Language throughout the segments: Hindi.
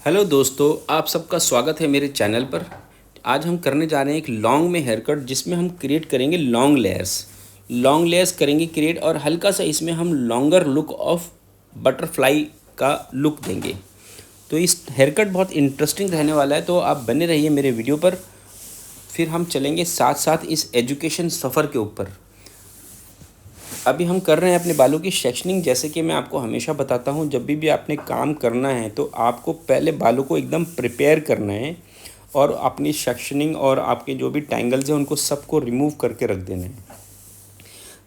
हेलो दोस्तों, आप सबका स्वागत है मेरे चैनल पर। आज हम करने जा रहे हैं एक लॉन्ग में हेयर कट, जिसमें हम क्रिएट करेंगे लॉन्ग लेयर्स करेंगे क्रिएट, और हल्का सा इसमें हम लॉन्गर लुक ऑफ बटरफ्लाई का लुक देंगे। तो इस हेयर कट बहुत इंटरेस्टिंग रहने वाला है, तो आप बने रहिए मेरे वीडियो पर। फिर हम चलेंगे साथ साथ इस एजुकेशन सफ़र के ऊपर। अभी हम कर रहे हैं अपने बालों की सेक्शनिंग। जैसे कि मैं आपको हमेशा बताता हूँ, जब भी आपने काम करना है तो आपको पहले बालों को एकदम प्रिपेयर करना है, और अपनी सेक्शनिंग और आपके जो भी टैंगल्स हैं उनको सबको रिमूव करके रख देना है।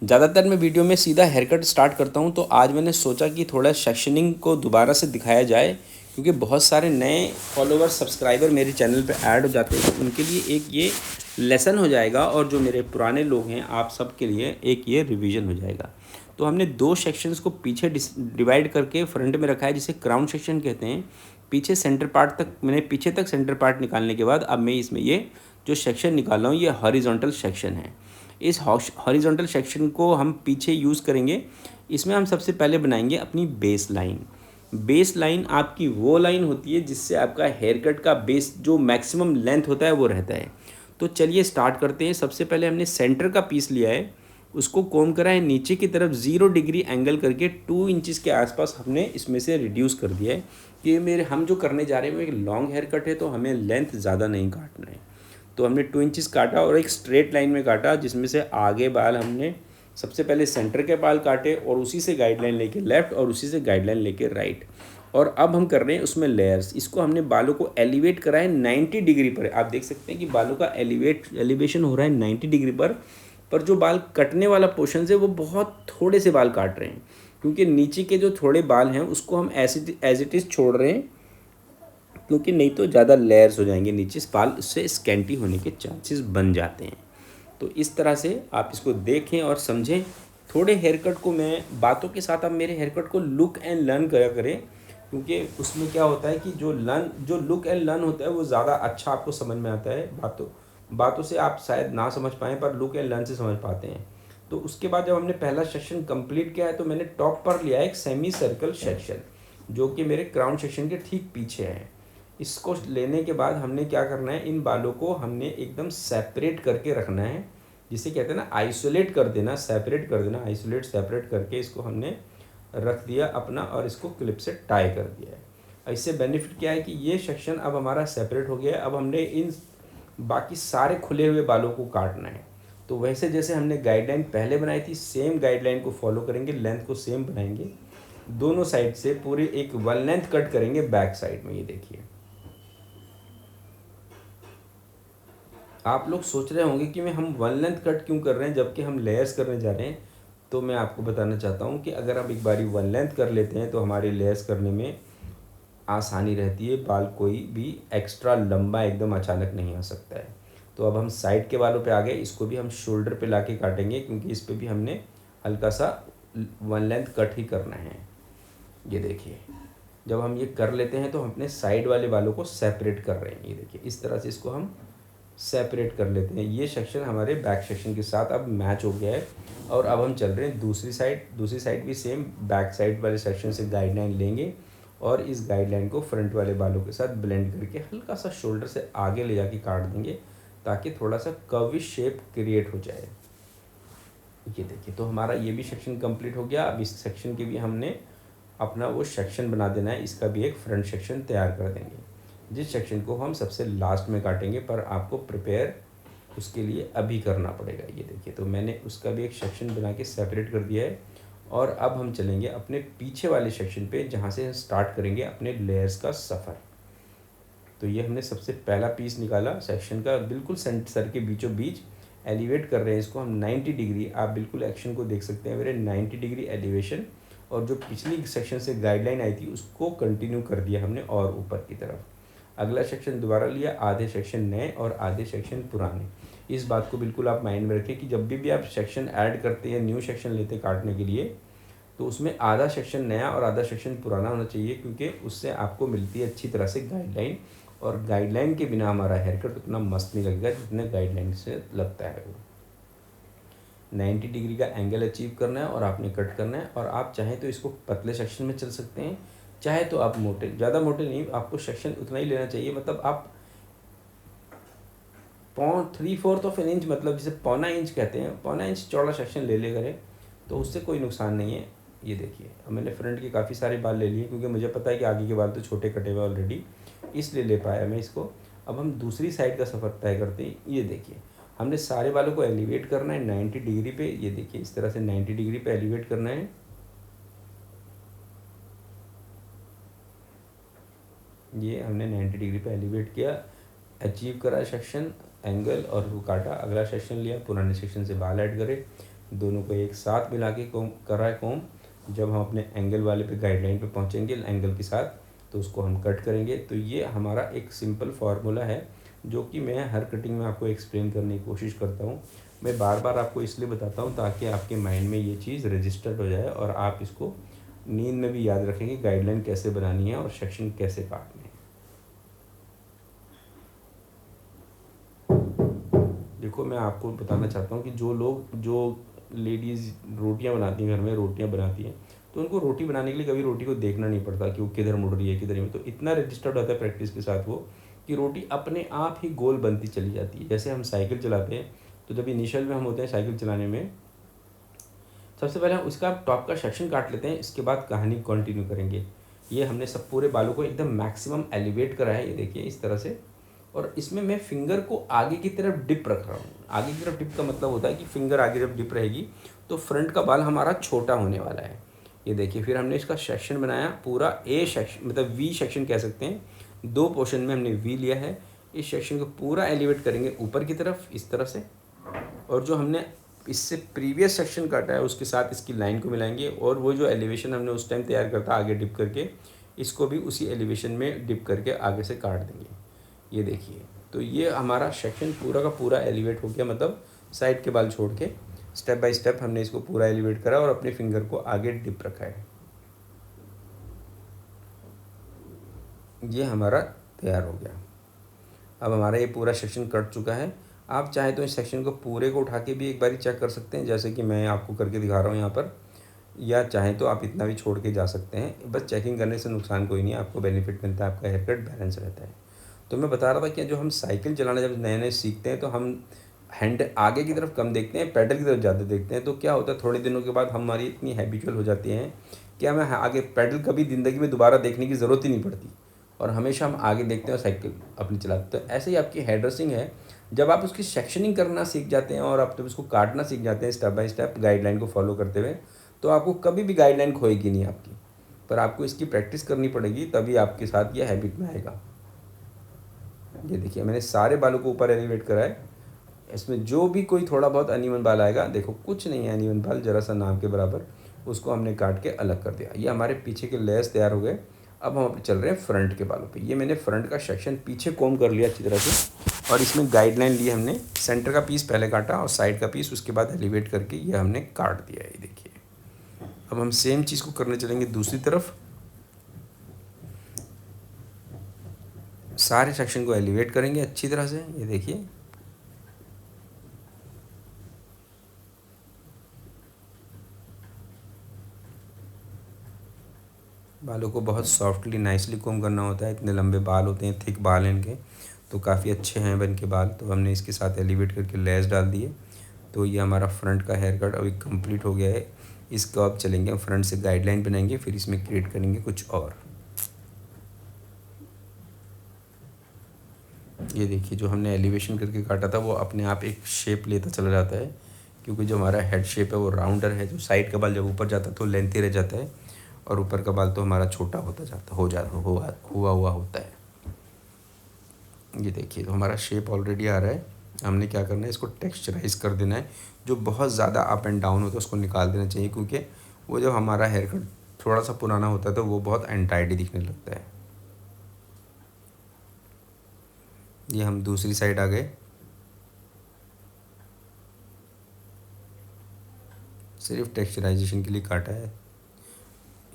ज़्यादातर मैं वीडियो में सीधा हेयर कट स्टार्ट करता हूँ, तो आज मैंने सोचा कि थोड़ा सेक्शनिंग को दोबारा से दिखाया जाए, क्योंकि बहुत सारे नए फॉलोवर सब्सक्राइबर मेरे चैनल पे ऐड हो जाते हैं। तो उनके लिए एक ये लेसन हो जाएगा, और जो मेरे पुराने लोग हैं आप सब के लिए एक ये रिवीजन हो जाएगा। तो हमने दो सेक्शंस को पीछे डिवाइड करके फ्रंट में रखा है, जिसे क्राउन सेक्शन कहते हैं। पीछे सेंटर पार्ट तक मैंने पीछे तक सेंटर पार्ट निकालने के बाद अब मैं इसमें ये जो सेक्शन निकाल रहा हूँ ये हॉरिजॉन्टल सेक्शन है। इस हॉरिजॉन्टल सेक्शन को हम पीछे यूज़ करेंगे। इसमें हम सबसे पहले बनाएंगे अपनी बेस लाइन। बेस लाइन आपकी वो लाइन होती है जिससे आपका हेयर कट का बेस जो मैक्सिमम लेंथ होता है वो रहता है। तो चलिए स्टार्ट करते हैं। सबसे पहले हमने सेंटर का पीस लिया है, उसको कोम करा है नीचे की तरफ 0 डिग्री एंगल करके 2 इंचज़ के आसपास हमने इसमें से रिड्यूस कर दिया है कि मेरे हम जो करने जा रहे हैं वो एक लॉन्ग हेयर कट है, तो हमें लेंथ ज़्यादा नहीं काटना है। तो हमने 2 इंचज़ काटा और एक स्ट्रेट लाइन में काटा, जिसमें से आगे बाल हमने सबसे पहले सेंटर के बाल काटे और उसी से गाइडलाइन लेके लेफ़्ट और उसी से गाइडलाइन लेके राइट। और अब हम कर रहे हैं उसमें लेयर्स। इसको हमने बालों को एलिवेट करा है 90 डिग्री पर। आप देख सकते हैं कि बालों का एलिवेशन हो रहा है 90 डिग्री पर जो बाल कटने वाला पोर्शन है वो बहुत थोड़े से बाल काट रहे हैं, क्योंकि नीचे के जो थोड़े बाल हैं उसको हम एज इट इज़ छोड़ रहे हैं, क्योंकि नहीं तो ज़्यादा लेयर्स हो जाएंगे नीचे, बाल इससे स्कैंटी होने के चांसेस बन जाते हैं। तो इस तरह से आप इसको देखें और समझें। थोड़े हेयर कट को मैं बातों के साथ आप मेरे हेयर कट को लुक एंड लर्न करा करें, क्योंकि उसमें क्या होता है कि जो लुक एंड लर्न होता है वो ज़्यादा अच्छा आपको समझ में आता है। बातों से आप शायद ना समझ पाएँ, पर लुक एंड लर्न से समझ पाते हैं। तो उसके बाद जब हमने पहला सेक्शन कंप्लीट किया है, तो मैंने टॉप पर लिया है एक सेमी सर्कल सेक्शन, जो कि मेरे क्राउन सेक्शन के ठीक पीछे है। इसको लेने के बाद हमने क्या करना है, इन बालों को हमने एकदम सेपरेट करके रखना है, जिसे कहते हैं ना आइसोलेट कर देना, सेपरेट कर देना, आइसोलेट सेपरेट करके इसको हमने रख दिया अपना, और इसको क्लिप से टाई कर दिया है। इससे बेनिफिट क्या है कि ये सेक्शन अब हमारा सेपरेट हो गया है। अब हमने इन बाकी सारे खुले हुए बालों को काटना है। तो वैसे जैसे हमने गाइडलाइन पहले बनाई थी, सेम गाइडलाइन को फॉलो करेंगे, लेंथ को सेम बनाएंगे, दोनों साइड से पूरी एक वन लेंथ कट करेंगे बैक साइड में। ये देखिए, आप लोग सोच रहे होंगे कि हम वन लेंथ कट क्यों कर रहे हैं जबकि हम लेयर्स करने जा रहे हैं। तो मैं आपको बताना चाहता हूँ कि अगर हम एक बारी वन लेंथ कर लेते हैं तो हमारे लेयर्स करने में आसानी रहती है, बाल कोई भी एक्स्ट्रा लंबा एकदम अचानक नहीं आ सकता है। तो अब हम साइड के बालों पे आ गए, इसको भी हम शोल्डर पे लाके काटेंगे, क्योंकि इस पे भी हमने हल्का सा वन लेंथ कट ही करना है। ये देखिए, जब हम ये कर लेते हैं तो हम अपने साइड वाले बालों को सेपरेट कर रहे हैं। ये देखिए, इस तरह से इसको हम सेपरेट कर लेते हैं। ये सेक्शन हमारे बैक सेक्शन के साथ अब मैच हो गया है। और अब हम चल रहे हैं दूसरी साइड भी सेम बैक साइड वाले सेक्शन से गाइडलाइन लेंगे, और इस गाइडलाइन को फ्रंट वाले बालों के साथ ब्लेंड करके हल्का सा शोल्डर से आगे ले जाके काट देंगे, ताकि थोड़ा सा कर्विश शेप क्रिएट हो जाए। ये देखिए, तो हमारा ये भी सेक्शन कंप्लीट हो गया। अब इस सेक्शन के भी हमने अपना वो सेक्शन बना देना है, इसका भी एक फ्रंट सेक्शन तैयार कर देंगे, जिस सेक्शन को हम सबसे लास्ट में काटेंगे, पर आपको प्रिपेयर उसके लिए अभी करना पड़ेगा। ये देखिए, तो मैंने उसका भी एक सेक्शन बना के सेपरेट कर दिया है। और अब हम चलेंगे अपने पीछे वाले सेक्शन पे, जहाँ से स्टार्ट करेंगे अपने लेयर्स का सफ़र। तो ये हमने सबसे पहला पीस निकाला सेक्शन का, बिल्कुल सर के बीचों बीच एलिवेट कर रहे हैं इसको हम 90 डिग्री। आप बिल्कुल एक्शन को देख सकते हैं, मेरे 90 डिग्री एलिवेशन, और जो पिछली सेक्शन से गाइडलाइन आई थी उसको कंटिन्यू कर दिया हमने और ऊपर की तरफ। अगला सेक्शन दोबारा लिया, आधे सेक्शन नए और आधे सेक्शन पुराने। इस बात को बिल्कुल आप माइंड में रखें कि जब भी आप सेक्शन ऐड करते हैं, न्यू सेक्शन लेते काटने के लिए, तो उसमें आधा सेक्शन नया और आधा सेक्शन पुराना होना चाहिए, क्योंकि उससे आपको मिलती है अच्छी तरह से गाइडलाइन। और गाइडलाइन के बिना हमारा हेयर कट उतना मस्त नहीं लगेगा जितने गाइडलाइन से लगता है वो। 90 डिग्री का एंगल अचीव करना है और आपने कट करना है। और आप चाहें तो इसको पतले सेक्शन में चल सकते हैं, चाहे तो आप मोटे, ज़्यादा मोटे नहीं, आपको सेक्शन उतना ही लेना चाहिए, मतलब आप 3/4 इंच, मतलब जिसे पौना इंच कहते हैं, पौना इंच चौड़ा सेक्शन ले ले करें तो उससे कोई नुकसान नहीं है। ये देखिए, अब मैंने फ्रंट के काफ़ी सारे बाल ले लिए क्योंकि मुझे पता है कि आगे के बाल तो छोटे कटे हुए ऑलरेडी, इसलिए ले पाया मैं इसको। अब हम दूसरी साइड का सफ़र तय करते हैं। ये देखिए, हमने सारे बालों को एलिवेट करना है 90 डिग्री पे। ये देखिए, इस तरह से 90 डिग्री पे एलिवेट करना है। ये हमने 90 डिग्री पे एलिवेट किया, अचीव करा सेक्शन, एंगल, और वो काटा। अगला सेक्शन लिया, पुराने सेक्शन से बाल ऐड करे, दोनों को एक साथ मिला के कोम करा है कोम। जब हम अपने एंगल वाले पे गाइडलाइन पे पहुंचेंगे एंगल के साथ, तो उसको हम कट करेंगे। तो ये हमारा एक सिंपल फार्मूला है जो कि मैं हर कटिंग में आपको एक्सप्लेन करने की कोशिश करता हूँ। मैं बार बार आपको इसलिए बताता हूँ ताकि आपके माइंड में ये चीज़ रजिस्टर्ड हो जाए और आप इसको नींद में भी याद रखेंगे, गाइडलाइन कैसे बनानी है और सेक्शन कैसे काटने हैं। देखो, मैं आपको बताना चाहता हूँ कि जो लेडीज़ रोटियां बनाती हैं, घर में रोटियां बनाती हैं, तो उनको रोटी बनाने के लिए कभी रोटी को देखना नहीं पड़ता कि वो किधर मुड़ रही है किधर नहीं। तो इतना रजिस्टर्ड होता है प्रैक्टिस के साथ वो, कि रोटी अपने आप ही गोल बनती चली जाती है। जैसे हम साइकिल चलाते हैं, तो जब इनिशियल में हम होते हैं साइकिल चलाने में, सबसे पहले हम उसका टॉप का सेक्शन काट लेते हैं, इसके बाद कहानी कंटिन्यू करेंगे। ये हमने सब पूरे बालों को एकदम मैक्सिमम एलिवेट करा है, ये देखिए इस तरह से। और इसमें मैं फिंगर को आगे की तरफ डिप रख रहा हूँ। आगे की तरफ डिप का मतलब होता है कि फिंगर आगे जब डिप रहेगी तो फ्रंट का बाल हमारा छोटा होने वाला है। ये देखिए, फिर हमने इसका सेक्शन बनाया पूरा, ए सेक्शन मतलब वी सेक्शन कह सकते हैं। 2 पोर्शन में हमने वी लिया है। इस सेक्शन को पूरा एलिवेट करेंगे ऊपर की तरफ इस तरह से, और जो हमने इससे प्रीवियस सेक्शन काटा है उसके साथ इसकी लाइन को मिलाएंगे, और वो जो एलिवेशन हमने उस टाइम तैयार करता आगे डिप करके, इसको भी उसी एलिवेशन में डिप करके आगे से काट देंगे। ये देखिए, तो ये हमारा सेक्शन पूरा का पूरा एलिवेट हो गया, मतलब साइड के बाल छोड़ के स्टेप बाय स्टेप हमने इसको पूरा एलिवेट करा और अपने फिंगर को आगे डिप रखा है। ये हमारा तैयार हो गया। अब हमारा ये पूरा सेक्शन कट चुका है। आप चाहें तो इस सेक्शन को पूरे को उठा के भी एक बारी चेक कर सकते हैं, जैसे कि मैं आपको करके दिखा रहा हूँ यहाँ पर, या चाहें तो आप इतना भी छोड़ के जा सकते हैं। बस चेकिंग करने से नुकसान कोई नहीं है, आपको बेनिफिट मिलता है, आपका हेयर कट बैलेंस रहता है। तो मैं बता रहा था कि जो हम साइकिल चलाना जब नए नए सीखते हैं तो हम हैंड आगे की तरफ कम देखते हैं, पैडल की तरफ ज़्यादा देखते हैं। तो क्या होता है, थोड़े दिनों के बाद हमारी इतनी हैबिचुअल हो जाती हैं कि हमें आगे पैडल कभी ज़िंदगी में दोबारा देखने की ज़रूरत ही नहीं पड़ती, और हमेशा हम आगे देखते हैं और साइकिल अपनी चलाते हैं। तो ऐसे ही आपकी हेयर ड्रेसिंग है, जब आप उसकी सेक्शनिंग करना सीख जाते हैं और आप जब उसको काटना सीख जाते हैं स्टेप बाय स्टेप गाइडलाइन को फॉलो करते हुए, तो आपको कभी भी गाइडलाइन खोएगी नहीं आपकी। पर आपको इसकी प्रैक्टिस करनी पड़ेगी, तभी आपके साथ ये हैबिट में आएगा। ये देखिए, मैंने सारे बालों को ऊपर एलिवेट करा है। इसमें जो भी कोई थोड़ा बहुत अनइवन बाल आएगा, देखो कुछ नहीं है अनइवन बाल, जरा सा नाम के बराबर, उसको हमने काट के अलग कर दिया। ये हमारे पीछे के लेयर्स तैयार हो गए। अब हम चल रहे हैं फ्रंट के बालों पे। ये मैंने फ्रंट का सेक्शन पीछे कोम कर लिया अच्छी तरह से, और इसमें गाइडलाइन ली हमने। सेंटर का पीस पहले काटा और साइड का पीस उसके बाद एलिवेट करके ये हमने काट दिया है। ये देखिए, अब हम सेम चीज़ को करने चलेंगे दूसरी तरफ। सारे सेक्शन को एलिवेट करेंगे अच्छी तरह से। ये देखिए, बालों को बहुत सॉफ्टली नाइसली कोम करना होता है। इतने लंबे बाल होते हैं, थिक बाल हैं इनके, तो काफ़ी अच्छे हैं बन के बाल। तो हमने इसके साथ एलिवेट करके लेस डाल दिए। तो ये हमारा फ्रंट का हेयर कट अभी कंप्लीट हो गया है। इसको अब चलेंगे, हम फ्रंट से गाइडलाइन बनाएंगे, फिर इसमें क्रिएट करेंगे कुछ और। ये देखिए, जो हमने एलिवेशन करके काटा था वो अपने आप एक शेप लेता चला जाता है, क्योंकि जो हमारा हेड शेप है वो राउंडर है। जो साइड का बाल जब ऊपर जाता है तो लेंथी रह जाता है, और ऊपर का बाल तो हमारा छोटा होता जाता हुआ होता है। ये देखिए, तो हमारा शेप ऑलरेडी आ रहा है। हमने क्या करना है, इसको टेक्सचराइज कर देना है। जो बहुत ज़्यादा अप एंड डाउन होता है उसको निकाल देना चाहिए, क्योंकि वो जो हमारा हेयर कट थोड़ा सा पुराना होता है तो वो बहुत अनटाइडी दिखने लगता है। ये हम दूसरी साइड आ गए। सिर्फ टेक्सचराइजेशन के लिए काटा है।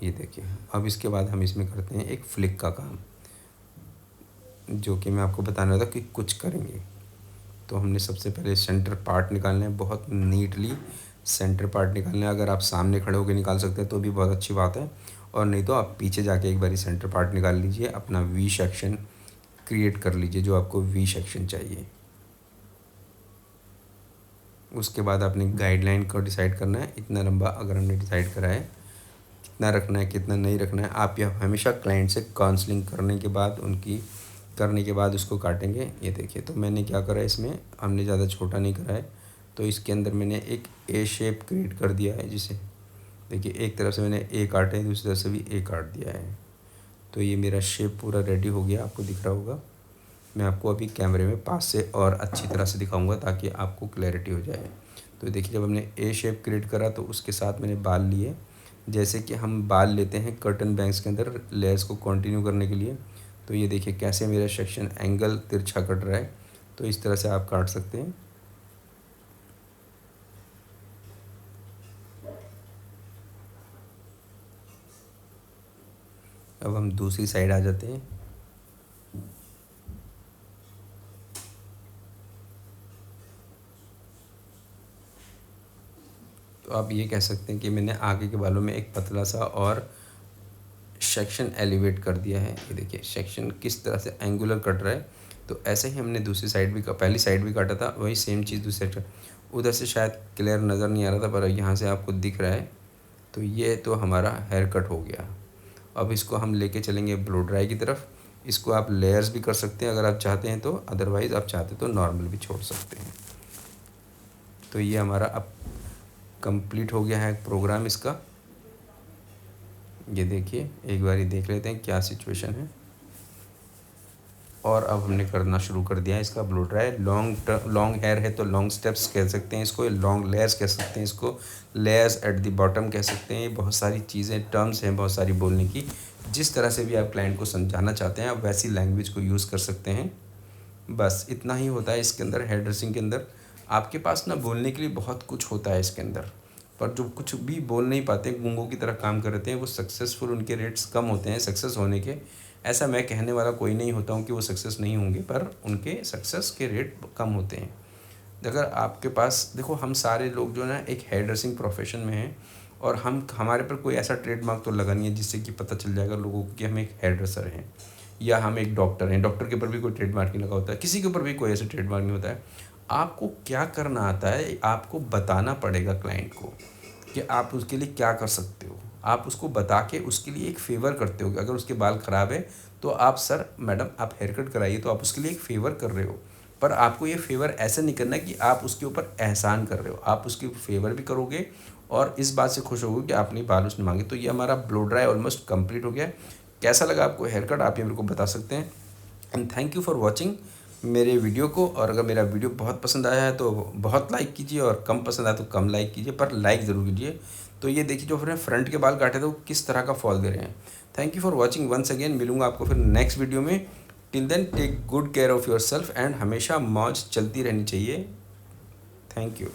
ये देखिए, अब इसके बाद हम इसमें करते हैं एक फ्लिक का काम, जो कि मैं आपको बताने था कि कुछ करेंगे। तो हमने सबसे पहले सेंटर पार्ट निकालना है, बहुत नीटली सेंटर पार्ट निकालना है। अगर आप सामने खड़े होकर निकाल सकते हैं तो भी बहुत अच्छी बात है, और नहीं तो आप पीछे जाके एक बारी सेंटर पार्ट निकाल लीजिए, अपना वी सेक्शन क्रिएट कर लीजिए जो आपको वी सेक्शन चाहिए। उसके बाद अपनी गाइडलाइन को डिसाइड करना है। इतना लंबा अगर हमने डिसाइड करा है कितना रखना है कितना नहीं रखना है, आप यह हमेशा क्लाइंट से काउंसलिंग करने के बाद उसको काटेंगे। ये देखिए, तो मैंने क्या करा है, इसमें हमने ज़्यादा छोटा नहीं करा है, तो इसके अंदर मैंने एक ए शेप क्रिएट कर दिया है। जिसे देखिए, एक तरफ से मैंने ए काटे हैं, दूसरी तरफ से भी ए काट दिया है। तो ये मेरा शेप पूरा रेडी हो गया, आपको दिख रहा होगा। मैं आपको अभी कैमरे में पास से और अच्छी तरह से दिखाऊंगा ताकि आपको क्लैरिटी हो जाए। तो देखिए, जब हमने ए शेप क्रिएट करा तो उसके साथ मैंने बाल लिए, जैसे कि हम बाल लेते हैं कर्टन बैंक्स के अंदर लेयर्स को कंटिन्यू करने के लिए। तो ये देखिए कैसे मेरा सेक्शन एंगल तिरछा कट रहा है। तो इस तरह से आप काट सकते हैं। अब हम दूसरी साइड आ जाते हैं। तो आप ये कह सकते हैं कि मैंने आगे के बालों में एक पतला सा और सेक्शन एलिवेट कर दिया है। ये देखिए सेक्शन किस तरह से एंगुलर कट रहा है। तो ऐसे ही हमने दूसरी साइड भी पहली साइड भी काटा था, वही सेम चीज़ दूसरी साइड। उधर से शायद क्लियर नज़र नहीं आ रहा था, पर यहाँ से आपको दिख रहा है। तो ये तो हमारा हेयर कट हो गया। अब इसको हम लेके चलेंगे ब्लो ड्राई की तरफ। इसको आप लेयर्स भी कर सकते हैं अगर आप चाहते हैं तो, अदरवाइज़ आप चाहते तो नॉर्मल भी छोड़ सकते हैं। तो ये हमारा अब कंप्लीट हो गया है प्रोग्राम इसका। ये देखिए, एक बार ही देख लेते हैं क्या सिचुएशन है। और अब हमने करना शुरू कर दिया है इसका ब्लो ड्राई। लॉन्ग हेयर है तो लॉन्ग स्टेप्स कह सकते हैं इसको, लॉन्ग लेयर्स कह सकते हैं इसको, लेयर्स एट द बॉटम कह सकते हैं। बहुत सारी चीज़ें, टर्म्स हैं बहुत सारी बोलने की। जिस तरह से भी आप क्लाइंट को समझाना चाहते हैं आप वैसी लैंग्वेज को यूज़ कर सकते हैं। बस इतना ही होता है इसके अंदर। हेयर ड्रेसिंग के अंदर आपके पास ना बोलने के लिए बहुत कुछ होता है इसके अंदर, पर जो कुछ भी बोल नहीं पाते, गूंगों की तरह काम करते हैं, वो सक्सेसफुल, उनके रेट्स कम होते हैं सक्सेस होने के। ऐसा मैं कहने वाला कोई नहीं होता हूँ कि वो सक्सेस नहीं होंगे, पर उनके सक्सेस के रेट कम होते हैं। अगर आपके पास देखो, हम सारे लोग जो ना एक हेयर ड्रेसिंग प्रोफेशन में हैं, और हमारे पर कोई ऐसा ट्रेडमार्क तो लगा नहीं है जिससे कि पता चल जाएगा लोगों को कि हम एक हेयर ड्रेसर हैं या हम एक डॉक्टर हैं। डॉक्टर के ऊपर भी कोई ट्रेडमार्क नहीं लगा होता है, किसी के ऊपर भी कोई ऐसा ट्रेडमार्क नहीं होता है। आपको क्या करना आता है, आपको बताना पड़ेगा क्लाइंट को कि आप उसके लिए क्या कर सकते हो। आप उसको बता के उसके लिए एक फ़ेवर करते हो कि अगर उसके बाल ख़राब है तो आप, सर मैडम आप हेयर कट कराइए, तो आप उसके लिए एक फ़ेवर कर रहे हो। पर आपको ये फ़ेवर ऐसे नहीं करना कि आप उसके ऊपर एहसान कर रहे हो, आप उसके फ़ेवर भी करोगे और इस बात से खुश होगे कि आपने बाल उसने मांगे। तो ये हमारा ब्लो ड्राई ऑलमोस्ट कंप्लीट हो गया। कैसा लगा आपको हेयर कट, आप ये मेरे को बता सकते हैं। And thank you for watching मेरे वीडियो को। और अगर मेरा वीडियो बहुत पसंद आया है तो बहुत लाइक कीजिए, और कम पसंद आया तो कम लाइक कीजिए, पर लाइक ज़रूर कीजिए। तो ये देखिए, जो फिर फ्रंट के बाल काटे थे वो किस तरह का फॉल दे रहे हैं। Thank you for watching once again. मिलूंगा आपको फिर नेक्स्ट वीडियो में। Till then take good care of your self, and हमेशा मौज चलती रहनी चाहिए। Thank you.